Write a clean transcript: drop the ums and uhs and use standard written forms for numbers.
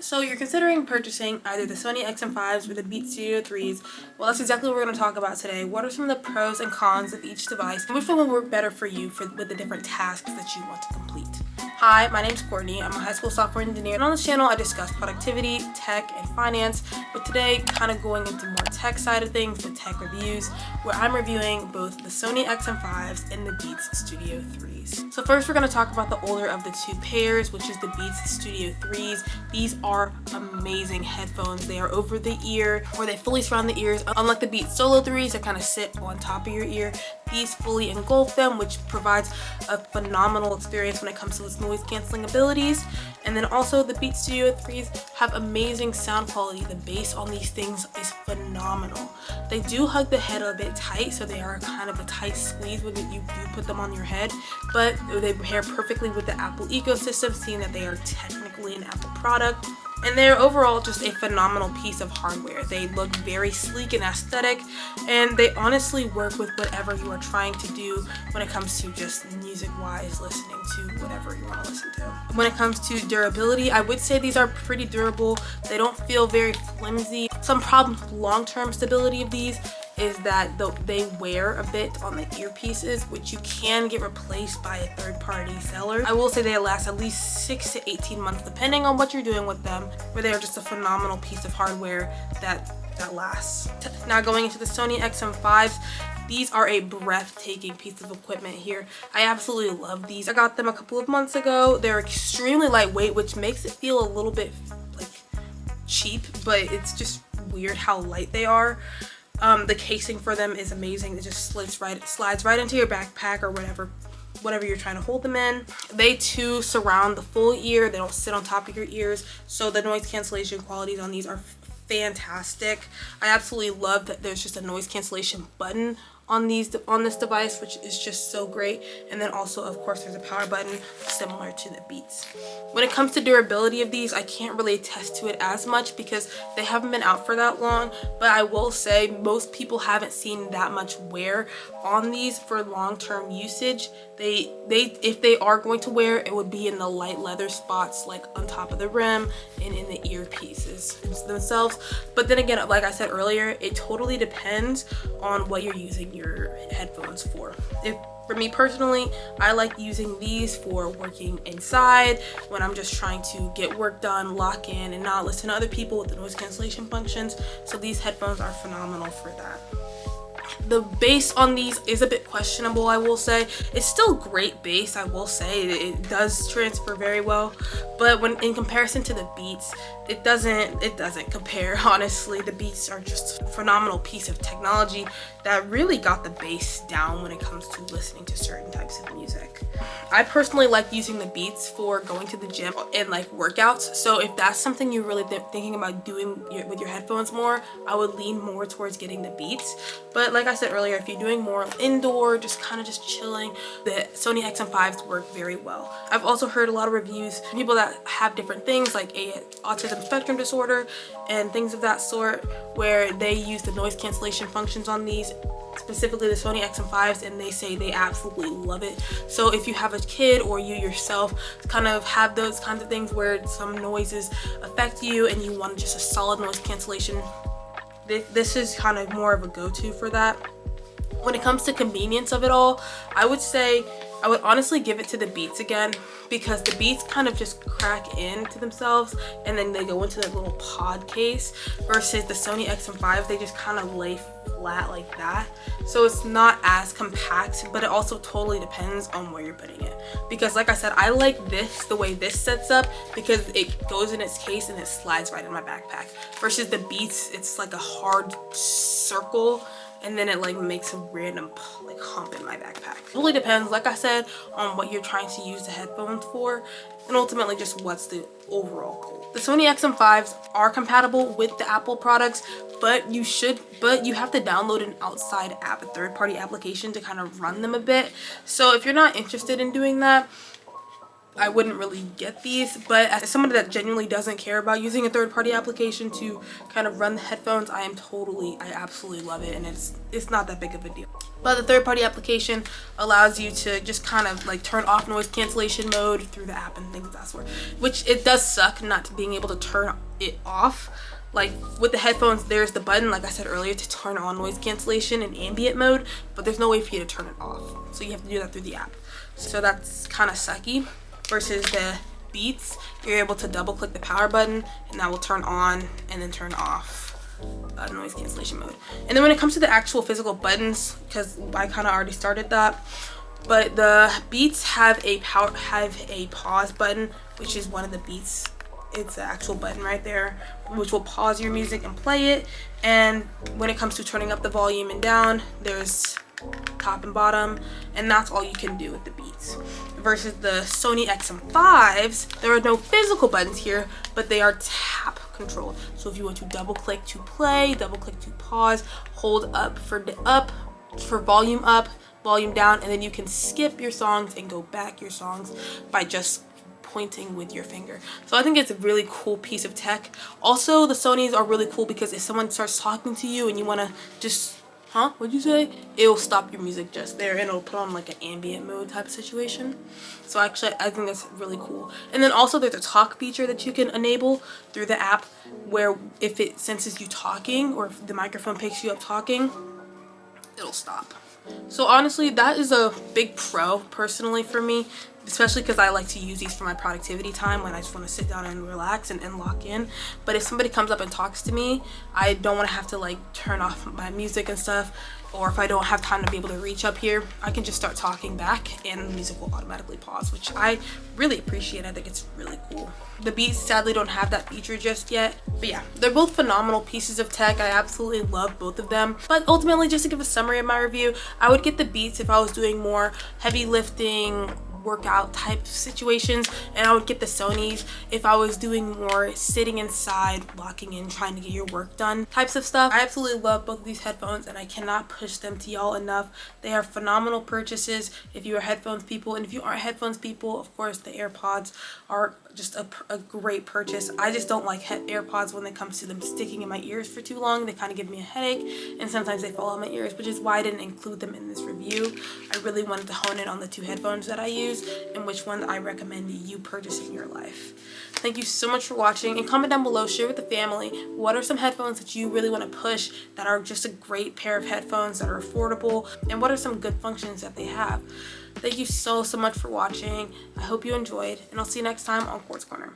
So you're considering purchasing either the Sony XM5s or the Beats Studio 3s. Well, that's exactly what we're going to talk about today. What are some of the pros and cons of each device, and which one will work better for you with the different tasks that you want to complete? Hi, my name's Courtney. I'm a high school software engineer, and on this channel I discuss productivity, tech, and finance, but today kind of going into more tech side of things with tech reviews, where I'm reviewing both the Sony XM5s and the Beats Studio 3s. So first we're going to talk about the older of the two pairs, which is the Beats Studio 3s. These are amazing headphones. They are over the ear, where they fully surround the ears. Unlike the Beats Solo 3s that kind of sit on top of your ear, these fully engulf them, which provides a phenomenal experience when it comes to its noise canceling abilities. And then also the Beats Studio 3s have amazing sound quality. The bass on these things is phenomenal. They do hug the head a bit tight, so they are kind of a tight squeeze when you do put them on your head, but they pair perfectly with the Apple ecosystem, seeing that they are technically an Apple product. And they're overall just a phenomenal piece of hardware. They look very sleek and aesthetic, and they honestly work with whatever you are trying to do when it comes to just music-wise, listening to whatever you want to listen to. When it comes to durability, I would say these are pretty durable. They don't feel very flimsy. Some problems with long-term stability of these is that they wear a bit on the earpieces, which you can get replaced by a third-party seller. I will say they last at least 6 to 18 months depending on what you're doing with them, where they are just a phenomenal piece of hardware that lasts. Now going into the Sony XM5s, these are a breathtaking piece of equipment here. I absolutely love these. I got them a couple of months ago. They're extremely lightweight, which makes it feel a little bit like cheap, but it's just weird how light they are. The casing for them is amazing. It just slides right into your backpack or whatever you're trying to hold them in. They too surround the full ear. They don't sit on top of your ears, so the noise cancellation qualities on these are fantastic. I absolutely love that there's just a noise cancellation button on this device, which is just so great. And then also, of course, there's a power button similar to the Beats. When it comes to durability of these, I can't really attest to it as much because they haven't been out for that long, but I will say most people haven't seen that much wear on these for long-term usage. If they are going to wear, it would be in the light leather spots, like on top of the rim and in the earpieces themselves. But then again, like I said earlier, it totally depends on what you're using your headphones for. For me personally, I like using these for working inside when I'm just trying to get work done, lock in, and not listen to other people with the noise cancellation functions. So these headphones are phenomenal for that. The bass on these is a bit questionable, I will say. It's still great bass, I will say. It does transfer very well, but when in comparison to the Beats, it doesn't compare. Honestly, the Beats are just a phenomenal piece of technology that really got the bass down when it comes to listening to certain types of music. I personally like using the Beats for going to the gym and like workouts. So if that's something you're really thinking about doing with your headphones more, I would lean more towards getting the Beats. But like I said earlier, if you're doing more indoor, just chilling, the Sony XM5s work very well. I've also heard a lot of reviews from people that have different things like autism spectrum disorder and things of that sort, where they use the noise cancellation functions on these, specifically the Sony XM5s, and they say they absolutely love it. So if you have a kid or you yourself kind of have those kinds of things where some noises affect you and you want just a solid noise cancellation, this is kind of more of a go-to for that. When it comes to convenience of it all, I would honestly give it to the Beats again, because the Beats kind of just crack into themselves and then they go into that little pod case, versus the Sony XM5s, they just kind of lay flat like that. So it's not as compact, but it also totally depends on where you're putting it. Because like I said, I like this, the way this sets up, because it goes in its case and it slides right in my backpack. Versus the Beats, it's like a hard circle, and then it like makes a random like hump in my backpack. It really depends, like I said, on what you're trying to use the headphones for, and ultimately just what's the overall goal. The Sony XM5s are compatible with the Apple products, but you have to download an outside app, a third-party application, to kind of run them a bit. So if you're not interested in doing that, I wouldn't really get these, but as somebody that genuinely doesn't care about using a third-party application to kind of run the headphones, I absolutely love it, and it's not that big of a deal. But the third-party application allows you to just kind of like turn off noise cancellation mode through the app and things of that sort, which it does suck not being able to turn it off. Like with the headphones, there's the button, like I said earlier, to turn on noise cancellation in ambient mode, but there's no way for you to turn it off. So you have to do that through the app. So that's kind of sucky. Versus the Beats, you're able to double click the power button and that will turn on and then turn off noise cancellation mode. And then when it comes to the actual physical buttons, because I kind of already started that, but the Beats have a pause button, which is one of the Beats. It's the actual button right there, which will pause your music and play it. And when it comes to turning up the volume and down, there's top and bottom, and that's all you can do with the Beats. Versus the Sony XM5s, there are no physical buttons here, but they are tap controlled. So if you want to double click to play, double click to pause, hold up for volume up, volume down, and then you can skip your songs and go back your songs by just pointing with your finger. So I think it's a really cool piece of tech. Also, the Sonys are really cool because if someone starts talking to you and you want to just what'd you say? It'll stop your music just there and it'll put on like an ambient mode type of situation. So actually, I think that's really cool. And then also there's a talk feature that you can enable through the app where if it senses you talking or if the microphone picks you up talking, it'll stop. So honestly, that is a big pro personally for me, especially because I like to use these for my productivity time when I just want to sit down and relax and lock in. But if somebody comes up and talks to me, I don't want to have to like turn off my music and stuff, or if I don't have time to be able to reach up here, I can just start talking back and the music will automatically pause, which I really appreciate. I think it's really cool. The Beats sadly don't have that feature just yet, but yeah, they're both phenomenal pieces of tech. I absolutely love both of them. But ultimately, just to give a summary of my review, I would get the Beats if I was doing more heavy lifting, workout type situations, and I would get the Sonys if I was doing more sitting inside, locking in, trying to get your work done types of stuff. I absolutely love both of these headphones and I cannot push them to y'all enough. They are phenomenal purchases if you are headphones people, and if you aren't headphones people, of course the AirPods are just a great purchase. I just don't like AirPods when it comes to them sticking in my ears for too long. They kind of give me a headache and sometimes they fall on my ears, which is why I didn't include them in this review. I really wanted to hone in on the two headphones that I use and which one I recommend you purchase in your life. Thank you so much for watching, and comment down below, share with the family, what are some headphones that you really want to push that are just a great pair of headphones that are affordable, and what are some good functions that they have. Thank you so much for watching. I hope you enjoyed, and I'll see you next time on Quartz Corner.